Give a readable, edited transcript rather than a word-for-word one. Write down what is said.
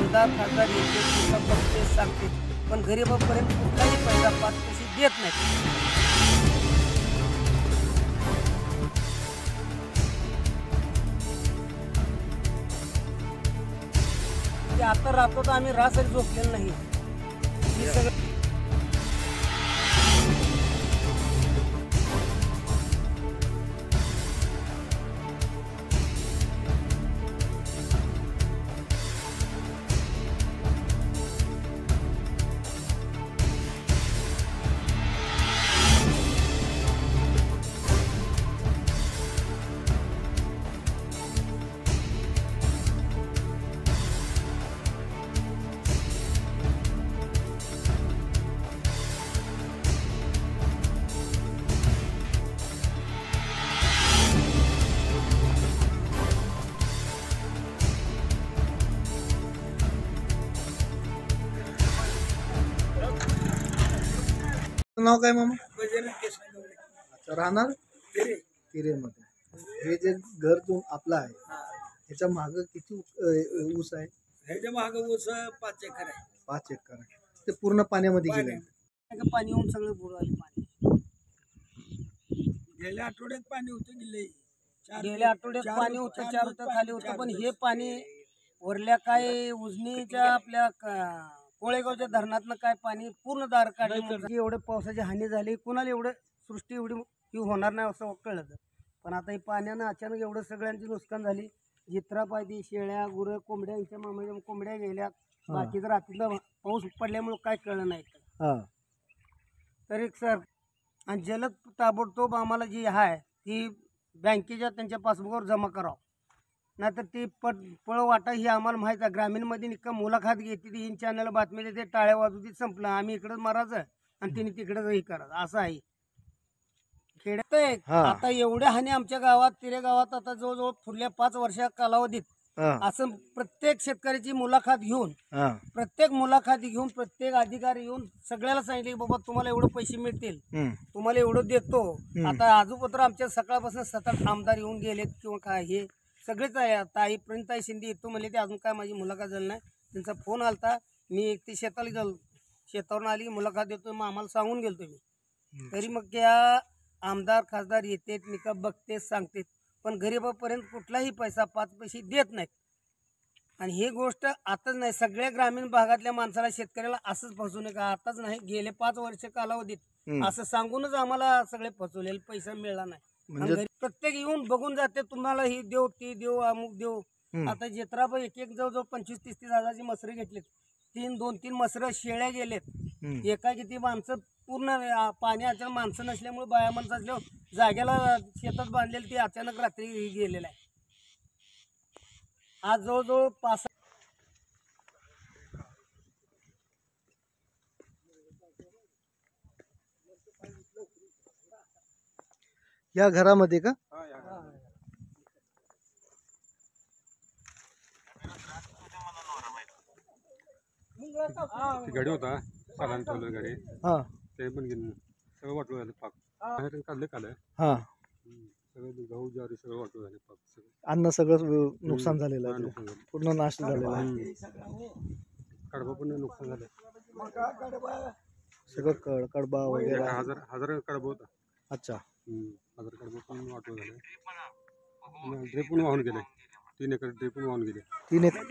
आमदार खासदार येते तुमचा बघते सांगते, पण गरीबापर्यंत कुठलाही पैसा 5 पैसे देत नाही. ते आता राहतो तर आम्ही राहसाठी झोपलेलं नाही. हे सगळं नाव काय मामा? गजानन केसरी गवळे. अच्छा, राहणार तिरे. तिरेमध्ये. हे जे घर जो आपलं आहे ह्याच्या मागं किती ऊस आहे? ह्याच्या मागं ऊस 5 एकर आहे. 5 एकर आहे. ते पूर्ण पाण्यामध्ये गेले. पाणी येऊन सगळं बुडवाले. पाणी गेल्या आठवड्यात पाणी होतं. गेल्या आठवड्यात पाणी होतं, 4 होतं खाली होतं. पण हे पाणी वरल्या काय उजनीच्या आपल्या कोळेगावच्या धरणातनं काय पाणी पूर्ण दार काढले. एवढे पावसाची हानी झाली, कुणाला एवढं सृष्टी एवढी होणार नाही असं कळलं. पण आता हे पाण्यानं अचानक एवढं सगळ्यांची नुकसान झाली. जित्रा पाहिजे, शेळ्या गुरं कोंबड्या, यांच्या मामाच्या कोंबड्या गेल्या. बाकी तर रात्रीला पाऊस पडल्यामुळे काय कळलं नाही. तर एक सर आणि जलद ताबडतोब आम्हाला जी आहे ती बँकेच्या त्यांच्या पासबुकवर जमा करावं, नाहीतर ती पळवाटा ही आम्हाला माहीत आहे. ग्रामीणमध्ये निका मुलाखत घेते ती चॅनल बातमी देते, टाळ्या वाजवती, संपलं. आम्ही इकडंच मारायचं आणि तिने तिकडंच हे करायचं, असं आहे खेड्यात. आता एवढ्या हानी आमच्या गावात, तिरे गावात आता जवळजवळ पुढल्या 5 वर्षा कालावधीत असं प्रत्येक शेतकऱ्याची मुलाखत घेऊन, प्रत्येक अधिकारी येऊन सगळ्याला सांगितले की बाबा तुम्हाला एवढे पैसे मिळतील, तुम्हाला एवढं देतो. आता आजूपत्र आमच्या सकाळपासून 7-8 आमदार येऊन गेलेत किंवा काय हे सगळेच आहे. प्रणिताई शिंदे येतो म्हणले, ते अजून काय माझी मुलाखत झाली नाही. त्यांचा फोन आलता, मी एक ते शेताला गेलो, शेतावरून आली मुलाखत देतो, मग आम्हाला सांगून गेलतो मी. तरी मग त्या आमदार खासदार येतेत, निका बघतेच सांगतेत, पण गरीबापर्यंत कुठलाही पैसा 5 पैसे देत नाहीत. आणि ही गोष्ट आताच नाही, सगळ्या ग्रामीण भागातल्या माणसाला, शेतकऱ्याला असंच फसवू नका. आताच नाही, गेले 5 वर्ष कालावधीत असं सांगूनच आम्हाला सगळे फसवलेले, पैसा मिळाला नाही. म्हणजे प्रत्येक येऊन बघून जाते, तुम्हाला ही देऊ, ती देऊ, अमुक देऊ. आता जेत्राबा एक जवळजवळ 25-30 हजाराची मसरे घेतलेत. 2-3 मसरं शेळ्या गेलेत. एका किती माणसं पूर्ण पाणी अचानक माणसं नसल्यामुळे बाया माणसं असल्यावर जाग्याला शेतात बांधलेलं ते अचानक रात्री गेलेलं आहे. आज जवळजवळ 5 या घरामध्ये का? गाडी होता, साधारण ठेवलं गाडी. ते पण गेलं सगळं वाटलं झालं पाक. काढलं काल सगळं गहू ज्वारी सगळं वाटलं झालं पाक. सगळं अन्न सगळं नुकसान झालेलं आहे, पूर्ण नाश झालेला आहे. कडबा पण नुकसान झालं. सगळं कडबा वगैरे हजार कडबा होता. अच्छा, 1000 कडबा पण वाटलं झालं. ड्रेप पण वाहून गेले. 3 एकर ड्रेप पण वाहून गेले. 3 एकर.